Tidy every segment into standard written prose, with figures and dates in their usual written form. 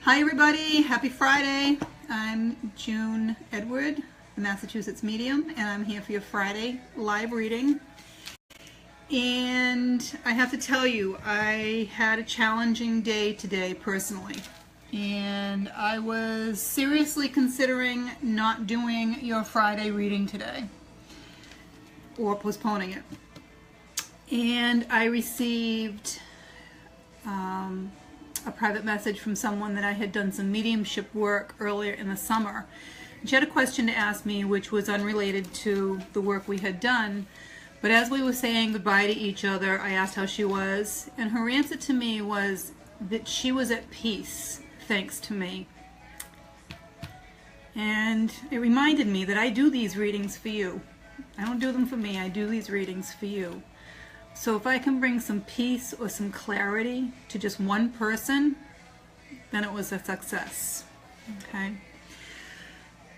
Hi everybody, happy Friday. I'm June Edward, the Massachusetts Medium, and I'm here for your Friday live reading. And I have to tell you, I had a challenging day today personally. And I was seriously considering not doing your Friday reading today, or postponing it. And I received a private message from someone that I had done some mediumship work earlier in the summer. She had a question to ask me which was unrelated to the work we had done, but as we were saying goodbye to each other, I asked how she was, and her answer to me was that she was at peace thanks to me. And it reminded me that I do these readings for you. I don't do them for me, I do these readings for you. So if I can bring some peace or some clarity to just one person, then it was a success. Okay?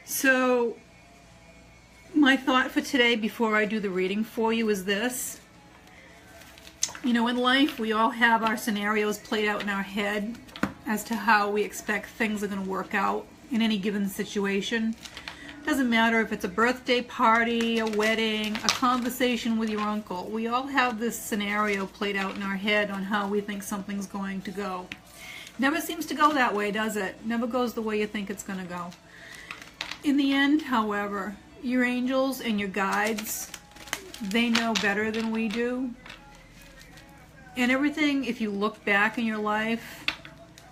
So my thought for today before I do the reading for you is this. You know, in life we all have our scenarios played out in our head as to how we expect things are going to work out in any given situation. Doesn't matter if it's a birthday party, a wedding, a conversation with your uncle. We all have this scenario played out in our head on how we think something's going to go. Never seems to go that way, does it? Never goes the way you think it's going to go. In the end, however, your angels and your guides, they know better than we do. And everything, if you look back in your life,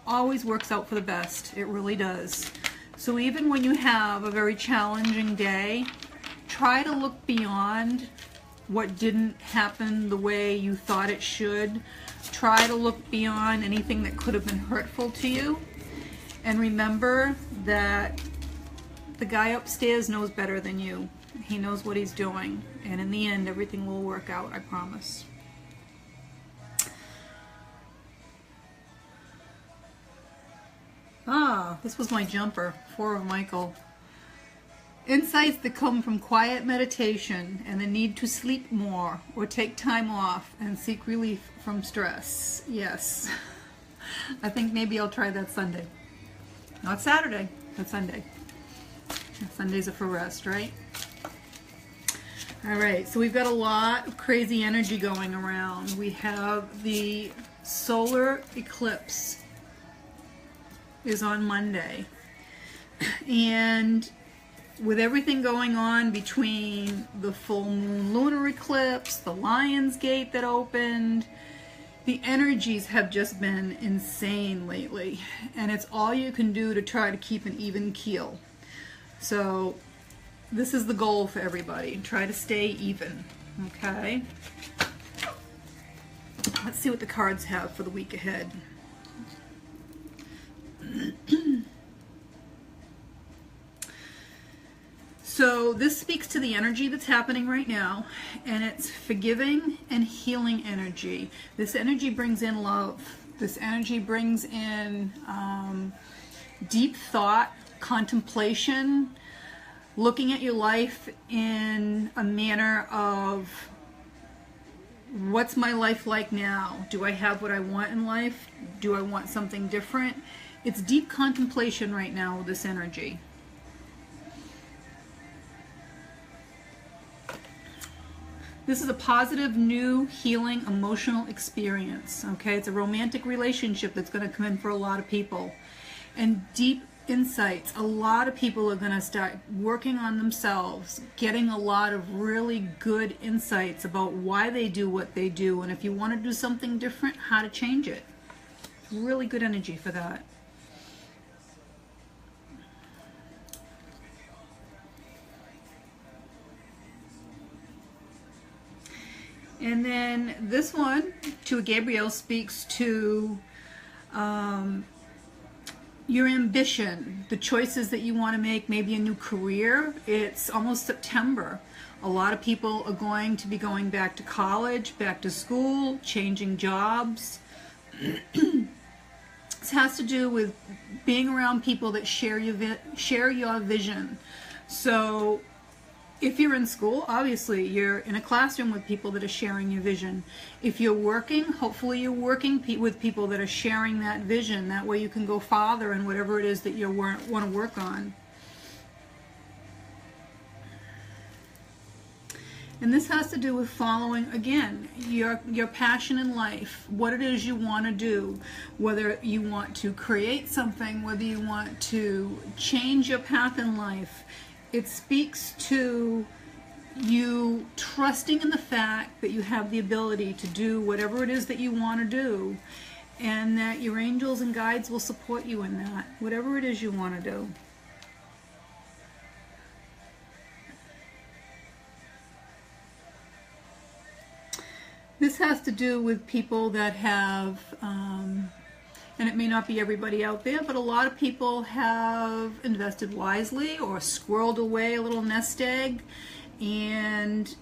always works out for the best. It really does. So even when you have a very challenging day, try to look beyond what didn't happen the way you thought it should. Try to look beyond anything that could have been hurtful to you. And remember that the guy upstairs knows better than you. He knows what he's doing. And in the end, everything will work out, I promise. Ah, this was my jumper, 4 of Michael. Insights that come from quiet meditation and the need to sleep more or take time off and seek relief from stress. Yes. I think maybe I'll try that Sunday. Not Saturday, but Sunday. Sundays are for rest, right? Alright, so we've got a lot of crazy energy going around. We have the solar eclipse is on Monday, and with everything going on between the full moon lunar eclipse, the Lion's Gate that opened, the energies have just been insane lately, and it's all you can do to try to keep an even keel. So this is the goal for everybody. Try to stay even, okay? Let's see what the cards have for the week ahead. So this speaks to the energy that's happening right now, and it's forgiving and healing energy. This energy brings in love. This energy brings in deep thought, contemplation, looking at your life in a manner of, what's my life like now? Do I have what I want in life? Do I want something different? It's deep contemplation right now with this energy. This is a positive, new, healing, emotional experience. Okay, it's a romantic relationship that's going to come in for a lot of people. And deep insights. A lot of people are going to start working on themselves, getting a lot of really good insights about why they do what they do, and if you want to do something different, how to change it. Really good energy for that. And then this one, to Gabriel, speaks to your ambition, the choices that you want to make, maybe a new career. It's almost September. A lot of people are going to be going back to college, back to school, changing jobs. This has to do with being around people that share your vision. So If you're in school, obviously you're in a classroom with people that are sharing your vision. If you're working, hopefully you're working with people that are sharing that vision. That way you can go farther in whatever it is that you want to work on. And this has to do with following, again, your passion in life, what it is you want to do, whether you want to create something, whether you want to change your path in life. It speaks to you trusting in the fact that you have the ability to do whatever it is that you want to do, and that your angels and guides will support you in that, whatever it is you want to do. This has to do with people that have, and it may not be everybody out there, but a lot of people have invested wisely or squirreled away a little nest egg, and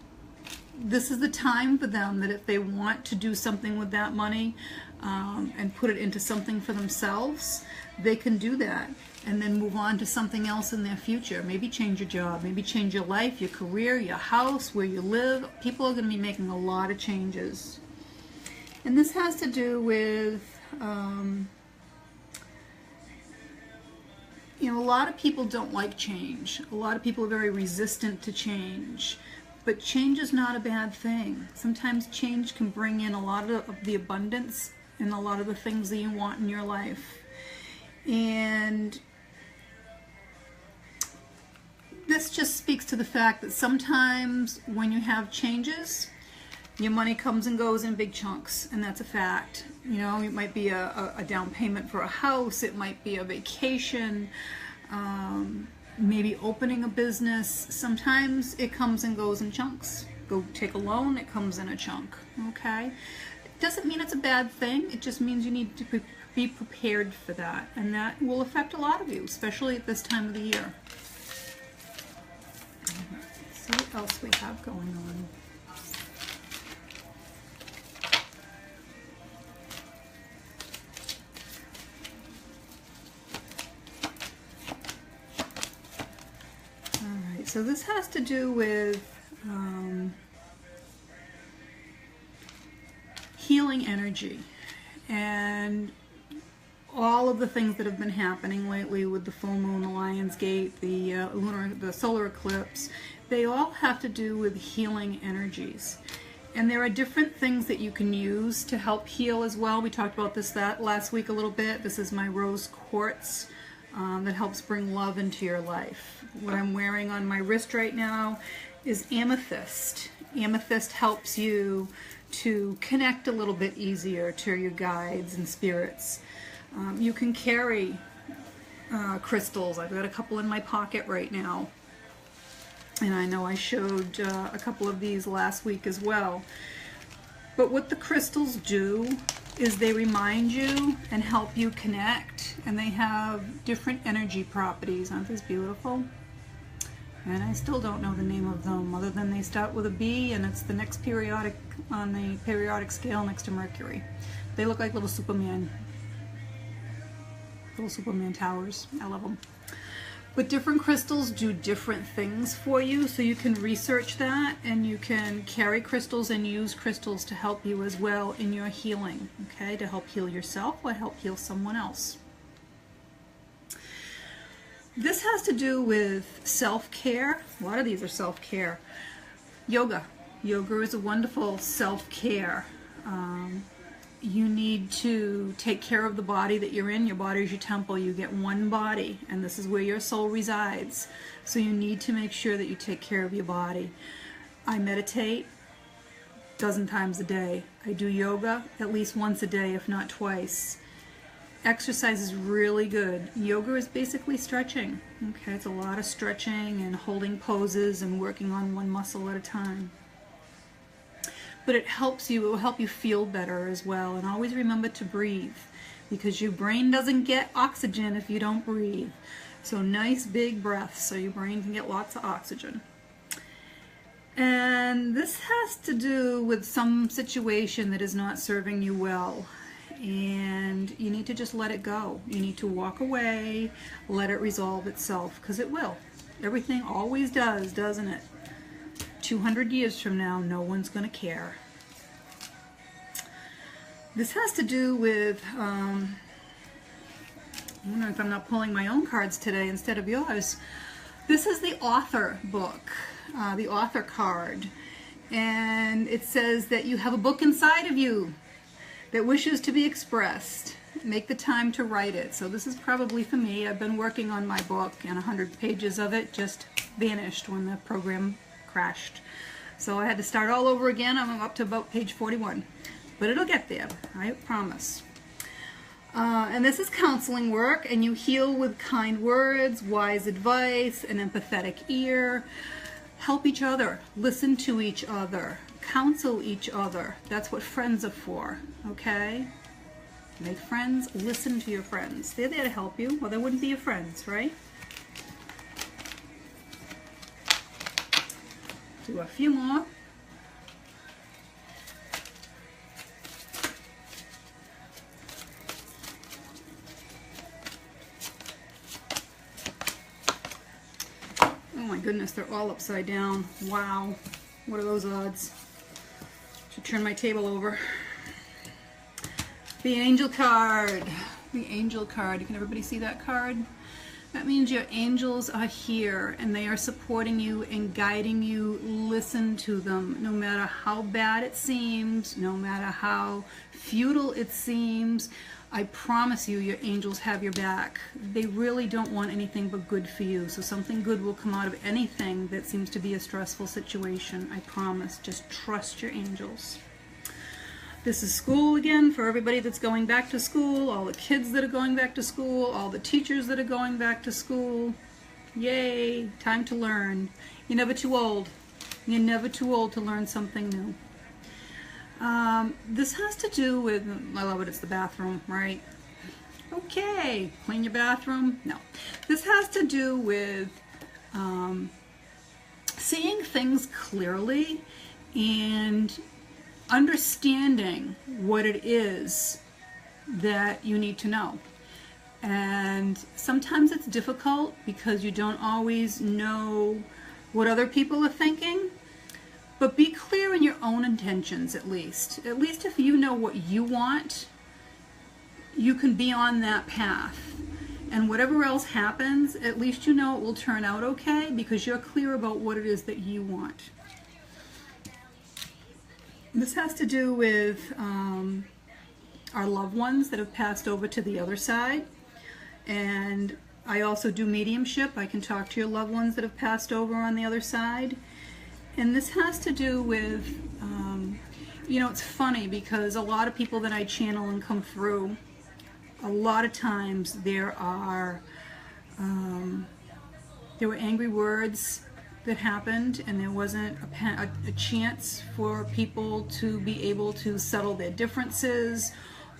this is the time for them that if they want to do something with that money and put it into something for themselves, they can do that and then move on to something else in their future. Maybe change your job, maybe change your life, your career, your house, where you live. People are going to be making a lot of changes. And this has to do with you know, a lot of people don't like change. A lot of people are very resistant to change. But change is not a bad thing. Sometimes change can bring in a lot of the abundance and a lot of the things that you want in your life. And this just speaks to the fact that sometimes when you have changes, your money comes and goes in big chunks, and that's a fact. You know, it might be a down payment for a house, it might be a vacation, maybe opening a business. Sometimes it comes and goes in chunks. Go take a loan, it comes in a chunk, okay? It doesn't mean it's a bad thing, it just means you need to be prepared for that, and that will affect a lot of you, especially at this time of the year. Let's see what else we have going on. So this has to do with healing energy and all of the things that have been happening lately with the full moon, the Lion's Gate, the solar eclipse. They all have to do with healing energies. And there are different things that you can use to help heal as well. We talked about this last week a little bit. This is my rose quartz. That helps bring love into your life. What I'm wearing on my wrist right now is amethyst. Amethyst helps you to connect a little bit easier to your guides and spirits. You can carry crystals. I've got a couple in my pocket right now. And I know I showed a couple of these last week as well. But what the crystals do is they remind you and help you connect, and they have different energy properties. Aren't these beautiful? And I still don't know the name of them, other than they start with a B, and it's the next periodic on the periodic scale next to Mercury. They look like little Superman towers. I love them. But different crystals do different things for you, so you can research that, and you can carry crystals and use crystals to help you as well in your healing, okay? To help heal yourself or help heal someone else. This has to do with self-care. A lot of these are self-care. Yoga. Yoga is a wonderful self-care. You need to take care of the body that you're in. Your body is your temple. You get one body, and this is where your soul resides. So you need to make sure that you take care of your body. I meditate a dozen times a day. I do yoga at least once a day, if not twice. Exercise is really good. Yoga is basically stretching. Okay, it's a lot of stretching and holding poses and working on one muscle at a time. But it helps you, it will help you feel better as well. And always remember to breathe, because your brain doesn't get oxygen if you don't breathe. So nice big breaths so your brain can get lots of oxygen. And this has to do with some situation that is not serving you well. And you need to just let it go. You need to walk away, let it resolve itself, because it will. Everything always does, doesn't it? 200 years from now, no one's going to care. This has to do with, I wonder if I'm not pulling my own cards today instead of yours. This is the author book, the author card. And it says that you have a book inside of you that wishes to be expressed. Make the time to write it. So this is probably for me. I've been working on my book, and 100 pages of it just vanished when the program crashed. So I had to start all over again. I'm up to about page 41. But it'll get there, I promise. And this is counseling work, and you heal with kind words, wise advice, an empathetic ear. Help each other, listen to each other, counsel each other. That's what friends are for, okay? Make friends, listen to your friends. They're there to help you, or they wouldn't be your friends, right? Do a few more. Oh my goodness, they're all upside down. Wow, what are those odds? Should turn my table over. The angel card. The angel card. Can everybody see that card? That means your angels are here and they are supporting you and guiding you. Listen to them. No matter how bad it seems, no matter how futile it seems, I promise you your angels have your back. They really don't want anything but good for you. So something good will come out of anything that seems to be a stressful situation. I promise. Just trust your angels. This is school again for everybody that's going back to school, all the kids that are going back to school, all the teachers that are going back to school. Yay, time to learn. You're never too old. You're never too old to learn something new. This has to do with, I love it, it's the bathroom, right? Okay, clean your bathroom. No. This has to do with seeing things clearly and understanding what it is that you need to know. And sometimes it's difficult because you don't always know what other people are thinking, but be clear in your own intentions at least. At least if you know what you want, you can be on that path. And whatever else happens, at least you know it will turn out okay because you're clear about what it is that you want. This has to do with our loved ones that have passed over to the other side. And I also do mediumship. I can talk to your loved ones that have passed over on the other side. And this has to do with, you know, it's funny because a lot of people that I channel and come through, a lot of times there were angry words that happened, and there wasn't a chance for people to be able to settle their differences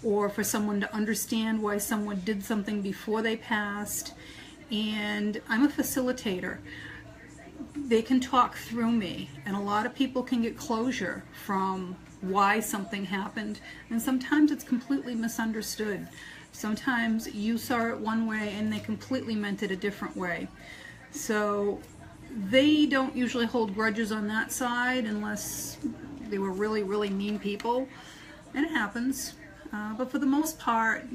or for someone to understand why someone did something before they passed. And I'm a facilitator. They can talk through me, and a lot of people can get closure from why something happened, and sometimes it's completely misunderstood. Sometimes you saw it one way and they completely meant it a different way. So they don't usually hold grudges on that side unless they were really, really mean people, and it happens. But for the most part,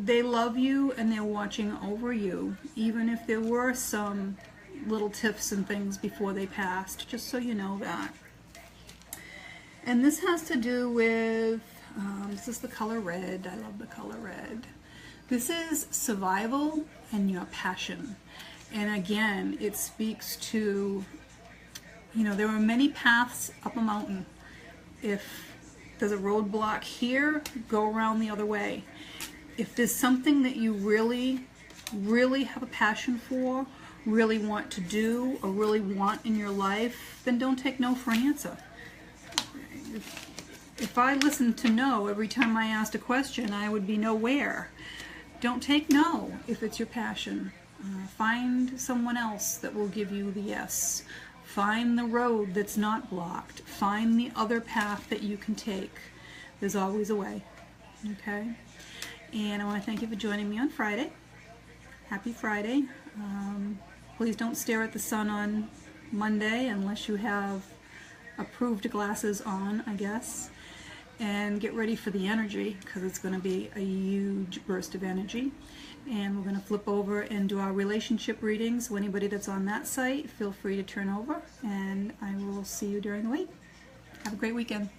they love you and they're watching over you, even if there were some little tiffs and things before they passed, just so you know that. And this has to do with, this is the color red. I love the color red. This is survival and your passion. And again, it speaks to, you know, there are many paths up a mountain. If there's a roadblock here, go around the other way. If there's something that you really, really have a passion for, really want to do, or really want in your life, then don't take no for an answer. If I listened to no every time I asked a question, I would be nowhere. Don't take no if it's your passion. Find someone else that will give you the yes. Find the road that's not blocked. Find the other path that you can take. There's always a way. Okay? And I want to thank you for joining me on Friday. Happy Friday. Please don't stare at the sun on Monday unless you have approved glasses on, I guess, and get ready for the energy, because it's going to be a huge burst of energy. And we're going to flip over and do our relationship readings. So anybody that's on that site, feel free to turn over, and I will see you during the week. Have a great weekend.